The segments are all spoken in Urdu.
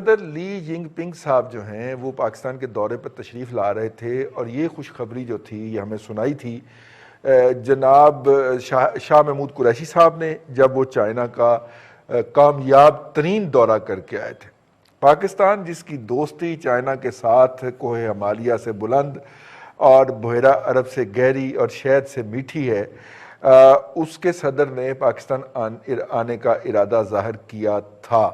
صدر لی جنگ پنگ صاحب جو ہیں وہ پاکستان کے دورے پر تشریف لا رہے تھے، اور یہ خوشخبری جو تھی یہ ہمیں سنائی تھی جناب شاہ محمود قریشی صاحب نے جب وہ چائنا کا کامیاب ترین دورہ کر کے آئے تھے۔ پاکستان جس کی دوستی چائنا کے ساتھ کوہ ہمالیہ سے بلند اور بحیرہ عرب سے گہری اور شہد سے میٹھی ہے، اس کے صدر نے پاکستان آنے کا ارادہ ظاہر کیا تھا،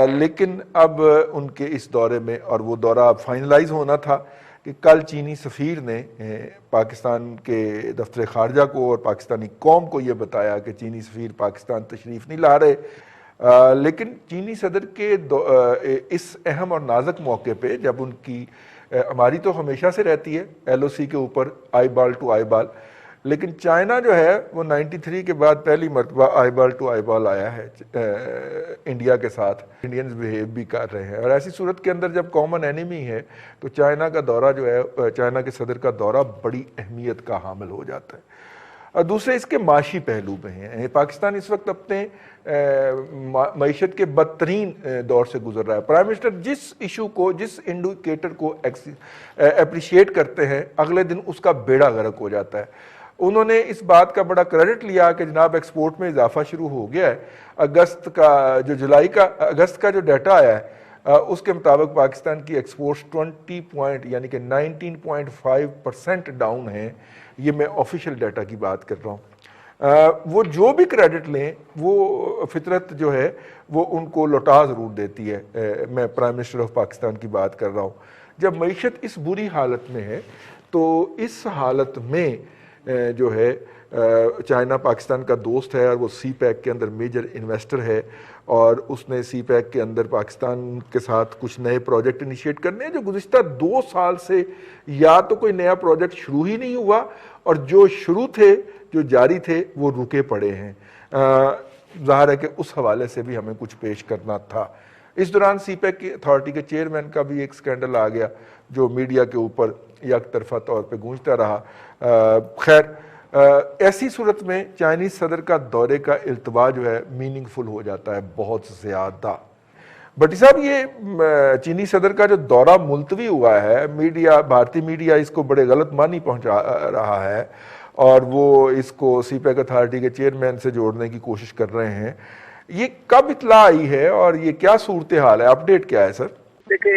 لیکن اب ان کے اس دورے میں، اور وہ دورہ فائنلائز ہونا تھا کہ کل چینی سفیر نے پاکستان کے دفتر خارجہ کو اور پاکستانی قوم کو یہ بتایا کہ چینی سفیر پاکستان تشریف نہیں لا رہے، لیکن چینی صدر کے اس اہم اور نازک موقع پہ جب ان کی ہماری تو ہمیشہ سے رہتی ہے ایل او سی کے اوپر آئی بال ٹو آئی بال، لیکن چائنا جو ہے وہ 93 کے بعد پہلی مرتبہ آئی بال ٹو آئی بال آیا ہے انڈیا کے ساتھ، انڈینز بہیو بھی کر رہے ہیں، اور ایسی صورت کے اندر جب کامن اینیمی ہے تو چائنا کا دورہ جو ہے، چائنا کے صدر کا دورہ بڑی اہمیت کا حامل ہو جاتا ہے۔ اور دوسرے اس کے معاشی پہلو پہ ہیں۔ پاکستان اس وقت اپنے معیشت کے بدترین دور سے گزر رہا ہے۔ پرائم منسٹر جس ایشو کو، جس انڈیکیٹر کو اپریشیٹ کرتے ہیں، اگلے دن اس کا بیڑا غرق ہو جاتا ہے۔ انہوں نے اس بات کا بڑا کریڈٹ لیا کہ جناب ایکسپورٹ میں اضافہ شروع ہو گیا ہے۔ اگست کا جو ڈیٹا آیا ہے اس کے مطابق پاکستان کی ایکسپورٹس 19.5% ڈاؤن ہیں۔ یہ میں آفیشیل ڈیٹا کی بات کر رہا ہوں۔ وہ جو بھی کریڈٹ لیں وہ فطرت جو ہے وہ ان کو لوٹا ضرور دیتی ہے۔ میں پرائم منسٹر آف پاکستان کی بات کر رہا ہوں۔ جب معیشت اس بری حالت میں ہے تو اس حالت میں جو ہے چائنا پاکستان کا دوست ہے، اور وہ سی پیک کے اندر میجر انویسٹر ہے، اور اس نے سی پیک کے اندر پاکستان کے ساتھ کچھ نئے پروجیکٹ انیشیٹ کرنے ہیں جو گزشتہ 2 سال سے یا تو کوئی نیا پروجیکٹ شروع ہی نہیں ہوا، اور جو شروع تھے، جو جاری تھے، وہ رکے پڑے ہیں۔ ظاہر ہے کہ اس حوالے سے بھی ہمیں کچھ پیش کرنا تھا۔ اس دوران سی پیک کی اتھارٹی کے چیئرمین کا بھی ایک سکینڈل آ گیا جو میڈیا کے اوپر یک طرفہ طور پہ گونجتا رہا۔ خیر، ایسی صورت میں چائنیز صدر کا دورے کا التوا جو ہے میننگ فل ہو جاتا ہے بہت زیادہ۔ بھٹی صاحب، یہ چینی صدر کا جو دورہ ملتوی ہوا ہے، میڈیا، بھارتی میڈیا اس کو بڑے غلط معنی پہنچا رہا ہے، اور وہ اس کو سی پیک اتھارٹی کے چیئرمین سے جوڑنے کی کوشش کر رہے ہیں۔ یہ کب اطلاع آئی ہے اور یہ کیا صورتحال ہے؟ اپڈیٹ کیا ہے سر؟ دیکھیں،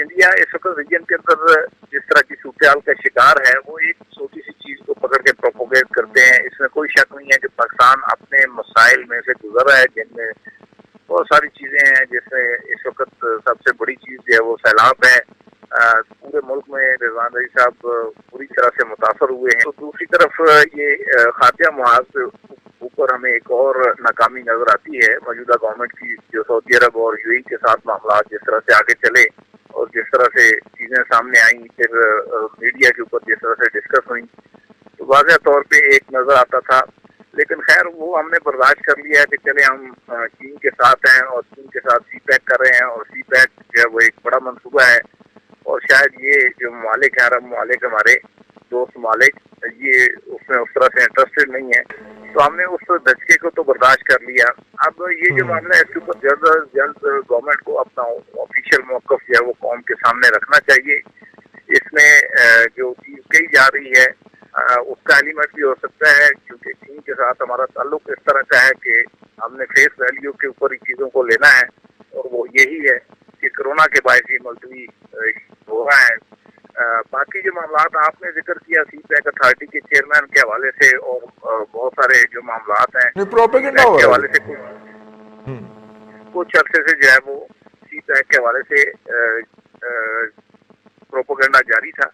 انڈیا اس وقت ریجن کے اندر جس طرح کی صورتحال کا شکار ہے، وہ ایک چھوٹی سی چیز کو پکڑ کے پروپوگیٹ کرتے ہیں۔ اس میں کوئی شک نہیں ہے کہ پاکستان اپنے مسائل میں سے گزر رہا ہے، جن میں بہت ساری چیزیں ہیں، جس میں اس وقت سب سے بڑی چیز جو ہے وہ سیلاب ہے۔ پورے ملک میں رضوان رضی صاحب پوری طرح سے متاثر ہوئے ہیں۔ تو دوسری طرف یہ خارجہ محاذ سے اوپر ہمیں ایک اور ناکامی نظر آتی ہے موجودہ گورنمنٹ کی، جو سعودی عرب اور یو اے ای کے ساتھ معاملات جس طرح سے آگے چلے اور جس طرح سے چیزیں سامنے آئیں، پھر میڈیا کے اوپر جس طرح سے ڈسکس ہوئیں، تو واضح طور پہ ایک نظر آتا تھا۔ لیکن خیر، وہ ہم نے برداشت کر لیا ہے کہ چلے ہم چین کے ساتھ ہیں اور چین کے ساتھ سی پیک کر رہے ہیں، اور سی پیک جو ہے وہ ایک بڑا منصوبہ ہے، اور شاید یہ جو ممالک ہیں، عرب ممالک، ہمارے دوست ممالک، یہ اس میں اس طرح سے انٹرسٹڈ نہیں ہے، تو ہم نے اس دھچکے کو تو برداشت کر لیا۔ اب یہ جو معاملہ ہے، اس کے اوپر جلد از جلد گورنمنٹ کو اپنا آفیشیل موقف جو ہے وہ قوم کے سامنے رکھنا چاہیے۔ اس میں جو چیز کہی جا رہی ہے اس کا ایلیمنٹ بھی ہو سکتا ہے، کیونکہ چین کے ساتھ ہمارا تعلق اس طرح کا ہے کہ ہم نے فیس ویلیو کے اوپر ہی چیزوں کو لینا ہے، اور وہ یہی ہے کہ کرونا کے باعث یہ ملتوی ہو رہا ہے۔ باقی جو معاملات آپ نے ذکر کیا سی پیک اتھارٹی کے چیئرمین کے حوالے سے، اور بہت سارے جو معاملات ہیں پروپیگنڈا کے حوالے سے، کچھ عرصے سے جو ہے وہ سی پیک کے حوالے سے پروپیگنڈا جاری تھا۔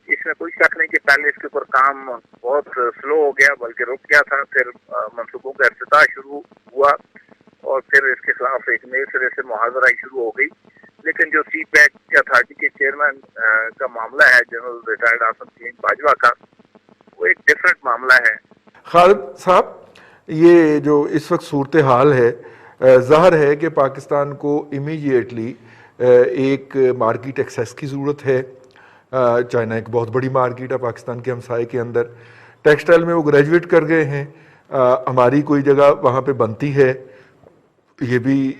اس میں کوئی شک نہیں کہ پہلے اس کے اوپر کام بہت سلو ہو گیا، بلکہ رک گیا تھا، پھر منصوبوں کا افتتاح شروع ہوا، اور پھر اس کے خلاف ایک نئے سرے سے محاذرہ شروع ہو گئی۔ لیکن جو سی پیک اتھارٹی کے چیئرمین کا معاملہ ہے، جنرل ریٹائرڈ آصم سنگھ باجوہ کا، وہ ایک ڈفرینٹ معاملہ ہے۔ خالد صاحب، یہ جو اس وقت صورتحال ہے، ظاہر ہے کہ پاکستان کو امیجیٹلی ایک مارکیٹ ایکسیس کی ضرورت ہے۔ چائنا ایک بہت بڑی مارکیٹ ہے پاکستان کے ہمسائے کے اندر، ٹیکسٹائل میں وہ گریجویٹ کر گئے ہیں، ہماری کوئی جگہ وہاں پہ بنتی ہے، یہ بھی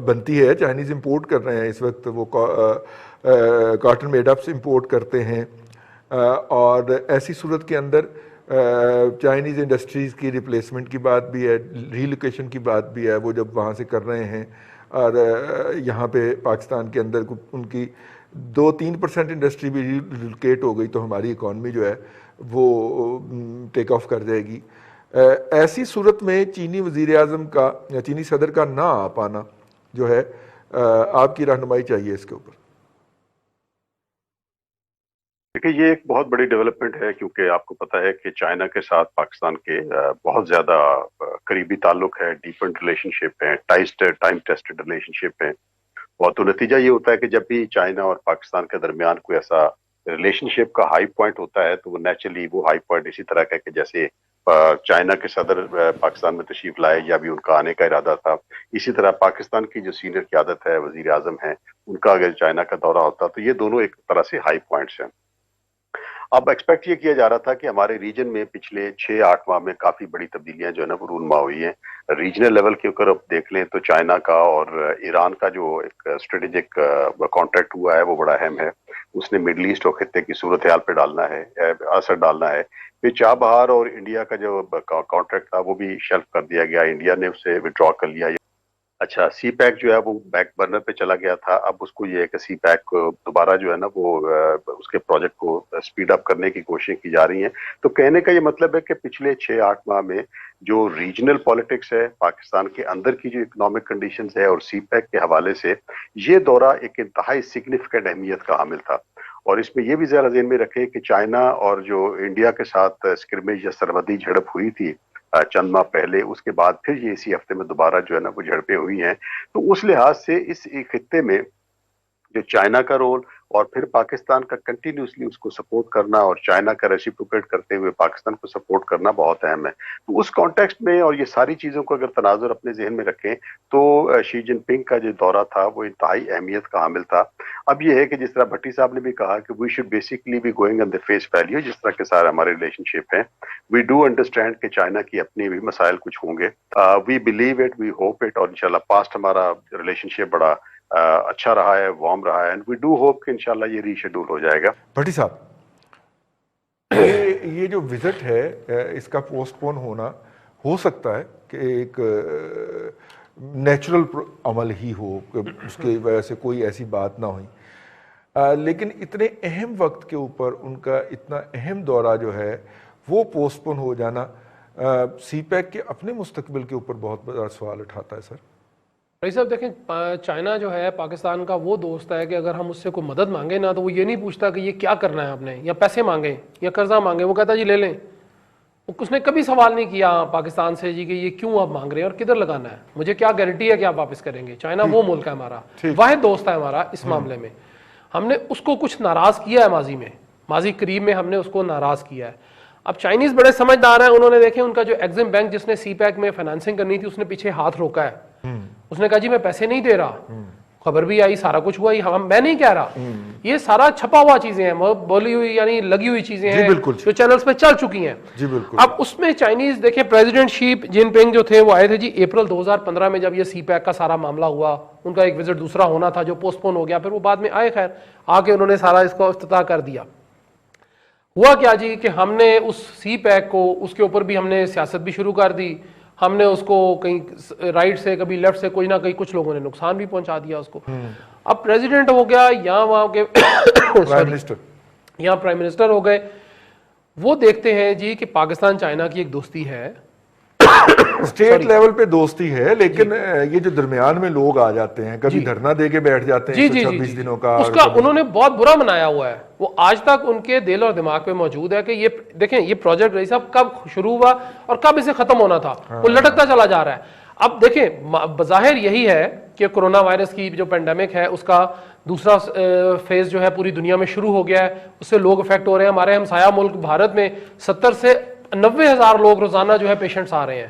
بنتی ہے. چائنیز امپورٹ کر رہے ہیں اس وقت, وہ کاٹن میڈ اپس امپورٹ کرتے ہیں, اور ایسی صورت کے اندر چائنیز انڈسٹریز کی ریپلیسمنٹ کی بات بھی ہے, ریلوکیشن کی بات بھی ہے, وہ جب وہاں سے کر رہے ہیں اور یہاں پہ پاکستان کے اندر ان کی 2-3% انڈسٹری بھی ریلوکیٹ ہو گئی تو ہماری اکانومی جو ہے وہ ٹیک آف کر جائے گی. ایسی صورت میں چینی وزیر اعظم کا یا چینی صدر کا نہ آ پانا جو ہے, آپ کی رہنمائی چاہیے اس کے اوپر. دیکھیے یہ ایک بہت بڑی ڈیولپمنٹ ہے, کیونکہ آپ کو پتہ ہے کہ چائنا کے ساتھ پاکستان کے بہت زیادہ قریبی تعلق ہے, ڈیپنڈ ریلیشن شپ ہے, ٹائم ٹیسٹڈ ریلیشن شپ ہے. اور تو نتیجہ یہ ہوتا ہے کہ جب بھی چائنا اور پاکستان کے درمیان کوئی ایسا ریلیشن شپ کا ہائی پوائنٹ ہوتا ہے تو وہ نیچرلی وہ ہائی پوائنٹ اسی طرح کا کہ جیسے چائنا کے صدر پاکستان میں تشریف لائے یا بھی ان کا آنے کا ارادہ تھا, اسی طرح پاکستان کی جو سینئر قیادت ہے, وزیر اعظم ہیں, ان کا اگر چائنا کا دورہ ہوتا تو یہ دونوں ایک طرح سے ہائی پوائنٹس ہیں. اب ایکسپیکٹ یہ کیا جا رہا تھا کہ ہمارے ریجن میں پچھلے 6-8 ماہ میں کافی بڑی تبدیلیاں جو ہے نا وہ رونما ہوئی ہیں. ریجنل لیول کے اوپر اب دیکھ لیں تو چائنا کا اور ایران کا جو ایک اسٹریٹجک کانٹریکٹ ہوا ہے وہ بڑا اہم ہے. اس نے مڈل ایسٹ اور خطے کی صورتحال پہ ڈالنا ہے, اثر ڈالنا ہے. پھر چابہار اور انڈیا کا جو کانٹریکٹ تھا وہ بھی شیلف کر دیا گیا, انڈیا نے اسے وڈرا کر لیا. اچھا سی پیک جو ہے وہ بیک برنر پہ چلا گیا تھا, اب اس کو یہ ہے کہ سی پیک دوبارہ جو ہے نا وہ اس کے پروجیکٹ کو سپیڈ اپ کرنے کی کوششیں کی جا رہی ہیں. تو کہنے کا یہ مطلب ہے کہ پچھلے 6-8 ماہ میں جو ریجنل پالیٹکس ہے, پاکستان کے اندر کی جو اکنامک کنڈیشنز ہے اور سی پیک کے حوالے سے یہ دورہ ایک انتہائی سگنیفیکنٹ اہمیت کا حامل تھا. اور اس میں یہ بھی ذرا ذہن میں رکھیں کہ چائنا اور جو انڈیا کے ساتھ اسکرمیج یا سرحدی جھڑپ ہوئی تھی چند ماہ پہلے, اس کے بعد پھر یہ اسی ہفتے میں دوبارہ جو ہے نا وہ جھڑپیں ہوئی ہیں. تو اس لحاظ سے اس خطے میں جو چائنا کا رول اور پھر پاکستان کا کنٹینیوسلی اس کو سپورٹ کرنا اور چائنا کا ریسیپروکیٹ کرتے ہوئے پاکستان کو سپورٹ کرنا بہت اہم ہے. تو اس کانٹیکسٹ میں اور یہ ساری چیزوں کو اگر تناظر اپنے ذہن میں رکھیں تو شی جن پنگ کا جو دورہ تھا وہ انتہائی اہمیت کا حامل تھا. اب یہ ہے کہ جس طرح بھٹی صاحب نے بھی کہا کہ we should basically be going on the face value, جس طرح کے سارے ہمارے ریلیشن شپ ہیں. وی ڈو انڈرسٹینڈ کہ چائنا کی اپنی بھی مسائل کچھ ہوں گے, we believe it, we hope it, اور انشاءاللہ پاسٹ ہمارا ریلیشن شپ بڑا اچھا رہا ہے, وارم رہا ہے, اینڈ وی ڈو ہوپ کہ انشاءاللہ یہ ری شیڈول ہو جائے گا. بھٹی صاحب, یہ جو وزٹ ہے اس کا پوسٹ پون ہونا ہو سکتا ہے کہ ایک نیچرل عمل ہی ہو, اس کی وجہ سے کوئی ایسی بات نہ ہوئی, لیکن اتنے اہم وقت کے اوپر ان کا اتنا اہم دورہ جو ہے وہ پوسٹ پون ہو جانا سی پیک کے اپنے مستقبل کے اوپر بہت بڑا سوال اٹھاتا ہے. سر رئیس صاحب دیکھیں, چائنا جو ہے پاکستان کا وہ دوست ہے کہ اگر ہم اس سے کوئی مدد مانگیں نا تو وہ یہ نہیں پوچھتا کہ یہ کیا کرنا ہے آپ نے, یا پیسے مانگیں یا قرضہ مانگیں, وہ کہتا جی لے لیں. اس نے کبھی سوال نہیں کیا پاکستان سے جی کہ یہ کیوں آپ مانگ رہے ہیں اور کدھر لگانا ہے, مجھے کیا گارنٹی ہے کہ آپ واپس کریں گے. چائنا وہ ملک ہے ہمارا, واحد دوست ہے ہمارا اس معاملے میں. ہم نے اس کو کچھ ناراض کیا ہے ماضی قریب میں ہم نے اس کو ناراض کیا ہے. اب چائنیز بڑے سمجھدار ہیں, انہوں نے دیکھیں ان کا جو ایگزم بینک جس نے سی پیک میں فائنانسنگ کرنی تھی اس نے پیچھے ہاتھ روکا ہے. اس نے کہا جی میں پیسے نہیں دے رہا, خبر بھی آئی, سارا کچھ ہوا, میں نہیں کہہ رہا, یہ سارا چھپا ہوا چیزیں ہیں, بولی ہوئی یعنی لگی ہوئی چیزیں ہیں جو چینلز پہ چل چکی ہیں. اب اس میں چائنیز دیکھیں پریزیڈنٹ شی جن پنگ جو تھے وہ آئے تھے جی اپریل 2015 میں, جب یہ سی پیک کا سارا معاملہ ہوا. ان کا ایک وزٹ دوسرا ہونا تھا جو پوسٹ پون ہو گیا, پھر وہ بعد میں آئے, خیر آ کے انہوں نے سارا اس کو افتتاح کر دیا. ہوا کیا جی کہ ہم نے اس سی پیک کو, اس کے اوپر بھی ہم نے سیاست بھی شروع کر دی. ہم نے اس کو کہیں رائٹ سے کبھی لیفٹ سے کوئی نہ کہیں کچھ لوگوں نے نقصان بھی پہنچا دیا اس کو. اب پریزیڈنٹ ہو گیا یا وہاں کے یہاں پرائم منسٹر ہو گئے, وہ دیکھتے ہیں جی کہ پاکستان چائنا کی ایک دوستی ہے, اسٹیٹ لیول پہ دوستی ہے, لیکن یہ جو درمیان میں لوگ آ جاتے ہیں کبھی دھرنا دے کے بیٹھ جاتے ہیں 26 دنوں کا, اس کا انہوں نے بہت برا منایا ہوا ہے. وہ آج تک ان کے دل اور دماغ پہ موجود ہے کہ یہ دیکھیں یہ پروجیکٹ رئیس صاحب کب شروع ہوا اور کب اسے ختم ہونا تھا, وہ لٹکتا چلا جا رہا ہے. اب دیکھیں بظاہر یہی ہے کہ کرونا وائرس کی جو پینڈیمک ہے اس کا دوسرا فیز جو ہے پوری دنیا میں شروع ہو گیا ہے, اس سے لوگ افیکٹ ہو رہے ہیں. ہمارے ہمسایہ ملک بھارت میں 70 سے 90 ہزار لوگ روزانہ جو ہے پیشنٹس آ رہے ہیں.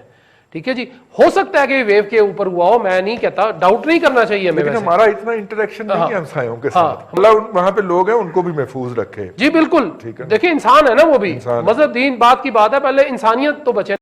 ٹھیک ہے جی, ہو سکتا ہے کہ ویو کے اوپر ہوا ہو, میں نہیں کہتا, ڈاؤٹ نہیں کرنا چاہیے ہمیں, لیکن ہمارا اتنا انٹریکشن نہیں ہے ہمسایوں کے ساتھ, مطلب وہاں پہ لوگ ہیں ان کو بھی محفوظ رکھے. جی بالکل, دیکھیں انسان ہے نا وہ بھی, مذہب دین بات کی بات ہے, پہلے انسانیت تو بچے.